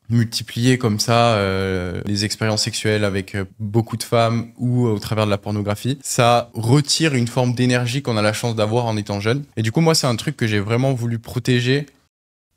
multiplier comme ça les expériences sexuelles avec beaucoup de femmes ou au travers de la pornographie, ça retire une forme d'énergie qu'on a la chance d'avoir en étant jeune. Et du coup, moi, c'est un truc que j'ai vraiment voulu protéger.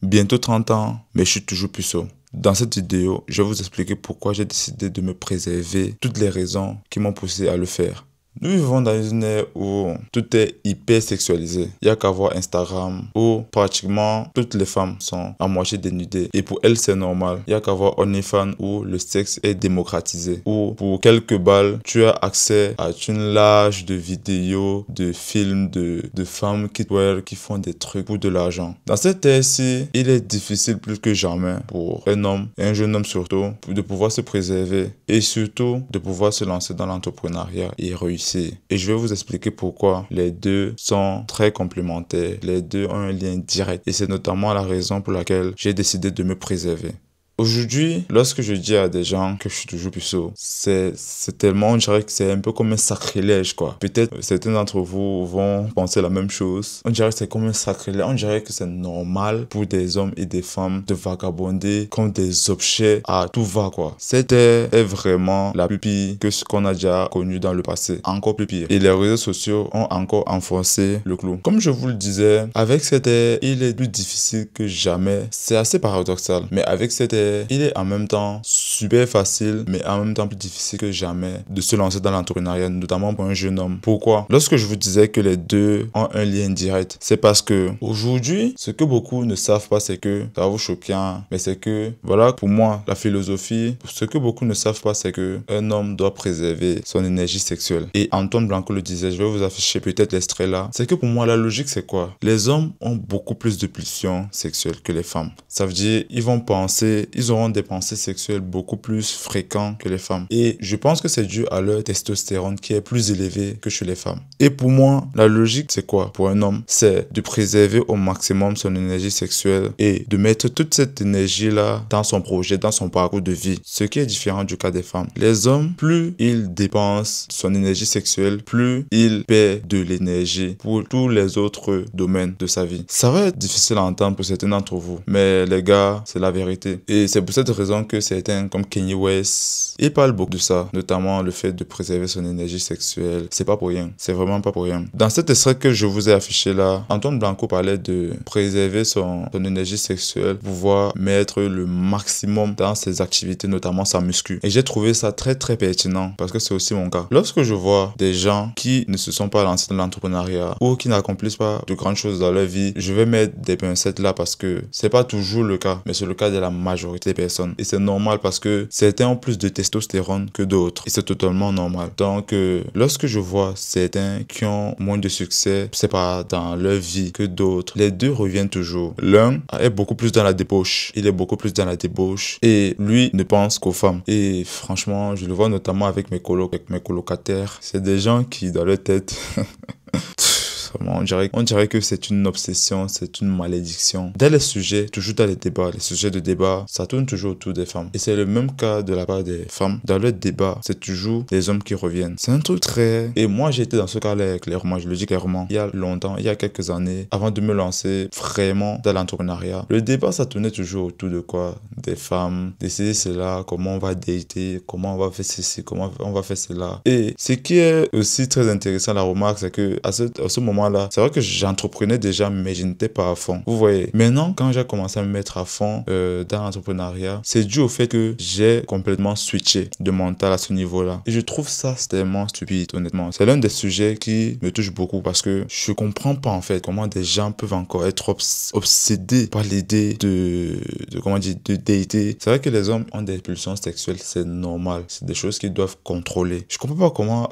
Bientôt 30 ans, mais je suis toujours puceau. Dans cette vidéo, je vais vous expliquer pourquoi j'ai décidé de me préserver, toutes les raisons qui m'ont poussé à le faire. Nous vivons dans une ère où tout est hyper sexualisé. Il n'y a qu'à voir Instagram où pratiquement toutes les femmes sont à moitié dénudées. Et pour elles, c'est normal. Il n'y a qu'à voir OnlyFans où le sexe est démocratisé. Où pour quelques balles, tu as accès à une large de vidéos, de films, de femmes qui font des trucs pour de l'argent. Dans cette ère-ci, il est difficile plus que jamais pour un homme, et un jeune homme surtout, de pouvoir se préserver et surtout de pouvoir se lancer dans l'entrepreneuriat et réussir. Et je vais vous expliquer pourquoi les deux sont très complémentaires. Les deux ont un lien direct. Et c'est notamment la raison pour laquelle j'ai décidé de me préserver. Aujourd'hui, lorsque je dis à des gens que je suis toujours puceau, c'est tellement, on dirait que c'est un peu comme un sacrilège, quoi. Peut-être certains d'entre vous vont penser la même chose. On dirait que c'est comme un sacrilège. On dirait que c'est normal pour des hommes et des femmes de vagabonder comme des objets à tout va, quoi. Cette ère est vraiment la plus pire que ce qu'on a déjà connu dans le passé. Encore plus pire. Et les réseaux sociaux ont encore enfoncé le clou. Comme je vous le disais, avec cette ère, il est plus difficile que jamais. C'est assez paradoxal. Mais avec cette ère, il est en même temps super facile, mais en même temps plus difficile que jamais de se lancer dans l'entrepreneuriat, notamment pour un jeune homme. Pourquoi? Lorsque je vous disais que les deux ont un lien direct, c'est parce que aujourd'hui, ce que beaucoup ne savent pas, c'est que, ça va vous choquer, hein, mais c'est que, voilà, pour moi, la philosophie, ce que beaucoup ne savent pas, c'est que un homme doit préserver son énergie sexuelle. Et Antoine Blanco le disait, je vais vous afficher peut-être l'extrait là. C'est que pour moi, la logique, c'est quoi? Les hommes ont beaucoup plus de pulsions sexuelles que les femmes. Ça veut dire, ils auront des pensées sexuelles beaucoup plus fréquentes que les femmes. Et je pense que c'est dû à leur testostérone qui est plus élevé que chez les femmes. Et pour moi, la logique, c'est quoi pour un homme? C'est de préserver au maximum son énergie sexuelle et de mettre toute cette énergie-là dans son projet, dans son parcours de vie. Ce qui est différent du cas des femmes. Les hommes, plus ils dépensent son énergie sexuelle, plus ils paient de l'énergie pour tous les autres domaines de sa vie. Ça va être difficile à entendre pour certains d'entre vous, mais les gars, c'est la vérité. Et c'est pour cette raison que certains, comme Kanye West, ils parlent beaucoup de ça, notamment le fait de préserver son énergie sexuelle. C'est pas pour rien, c'est vraiment pas pour rien. Dans cet extrait que je vous ai affiché là, Antoine Blanco parlait de préserver son énergie sexuelle, pouvoir mettre le maximum dans ses activités, notamment sa muscu. Et j'ai trouvé ça très très pertinent parce que c'est aussi mon cas. Lorsque je vois des gens qui ne se sont pas lancés dans l'entrepreneuriat ou qui n'accomplissent pas de grandes choses dans leur vie, je vais mettre des pincettes là parce que c'est pas toujours le cas, mais c'est le cas de la majorité des personnes. Et c'est normal parce que certains ont plus de testostérone que d'autres. Et c'est totalement normal. Donc, lorsque je vois certains qui ont moins de succès, c'est pas dans leur vie que d'autres, les deux reviennent toujours. L'un est beaucoup plus dans la débauche. Il est beaucoup plus dans la débauche. Et lui ne pense qu'aux femmes. Et franchement, je le vois notamment avec avec mes colocataires. C'est des gens qui, dans leur tête... On dirait que c'est une obsession, c'est une malédiction. Dès les sujets, toujours dans les sujets de débat, ça tourne toujours autour des femmes. Et c'est le même cas de la part des femmes. Dans le débat, c'est toujours les hommes qui reviennent. C'est un truc très... Et moi, j'ai été dans ce cas-là clairement, je le dis clairement. Il y a longtemps, il y a quelques années, avant de me lancer vraiment dans l'entrepreneuriat, le débat, ça tournait toujours autour de quoi? Des femmes, d'essayer cela, comment on va dater, comment on va faire ceci, comment on va faire cela. Et ce qui est aussi très intéressant, la remarque, c'est que à ce moment là, c'est vrai que j'entreprenais déjà, mais je n'étais pas à fond. Vous voyez, maintenant, quand j'ai commencé à me mettre à fond dans l'entrepreneuriat, c'est dû au fait que j'ai complètement switché de mental à ce niveau-là. Et je trouve ça tellement stupide, honnêtement. C'est l'un des sujets qui me touche beaucoup parce que je comprends pas, en fait, comment des gens peuvent encore être obsédés par l'idée comment dire, de dater. C'est vrai que les hommes ont des pulsions sexuelles, c'est normal. C'est des choses qu'ils doivent contrôler. Je comprends pas comment,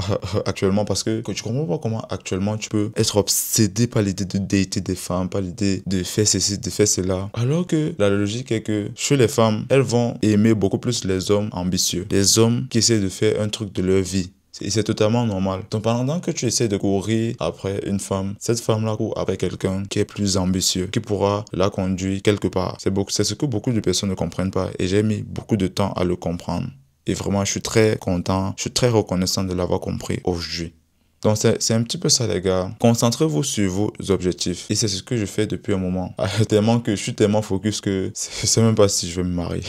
actuellement, parce que je comprends pas comment actuellement tu peux être obsédé par l'idée de dater des femmes, par l'idée de faire ceci, de faire cela. Alors que la logique est que chez les femmes, elles vont aimer beaucoup plus les hommes ambitieux. Les hommes qui essaient de faire un truc de leur vie. Et c'est totalement normal. Donc pendant que tu essaies de courir après une femme, cette femme-là court après quelqu'un qui est plus ambitieux, qui pourra la conduire quelque part. C'est ce que beaucoup de personnes ne comprennent pas. Et j'ai mis beaucoup de temps à le comprendre. Et vraiment, je suis très content, je suis très reconnaissant de l'avoir compris aujourd'hui. Donc, c'est un petit peu ça, les gars. Concentrez-vous sur vos objectifs. Et c'est ce que je fais depuis un moment. Tellement que je suis tellement focus que je sais même pas si je vais me marier.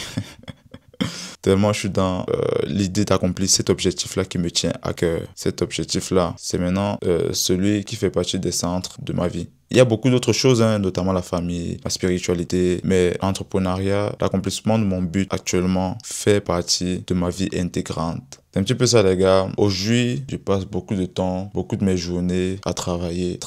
Tellement je suis dans l'idée d'accomplir cet objectif-là qui me tient à cœur. Cet objectif-là, c'est maintenant celui qui fait partie des centres de ma vie. Il y a beaucoup d'autres choses, hein, notamment la famille, la spiritualité, mais l'entrepreneuriat, l'accomplissement de mon but actuellement fait partie de ma vie intégrante. C'est un petit peu ça, les gars. Aujourd'hui, je passe beaucoup de temps, beaucoup de mes journées à travailler.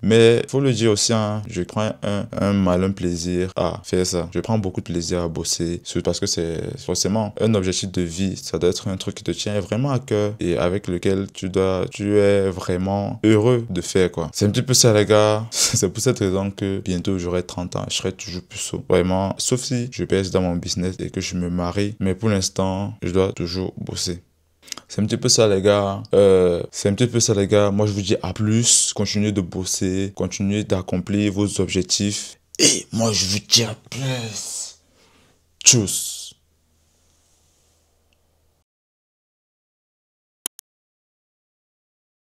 Mais faut le dire aussi, hein, je prends un malin plaisir à faire ça. Je prends beaucoup de plaisir à bosser, parce que c'est forcément un objectif de vie. Ça doit être un truc qui te tient vraiment à cœur et avec lequel tu es vraiment heureux de faire, quoi. C'est un petit peu ça, les gars. C'est pour cette raison que bientôt j'aurai 30 ans. Je serai toujours puceau. Vraiment, sauf si je pèse dans mon business et que je me marie. Mais pour l'instant, je dois toujours bosser. C'est un petit peu ça, les gars. Moi, je vous dis à plus. Continuez de bosser. Continuez d'accomplir vos objectifs. Et moi, je vous dis à plus. Tchuss.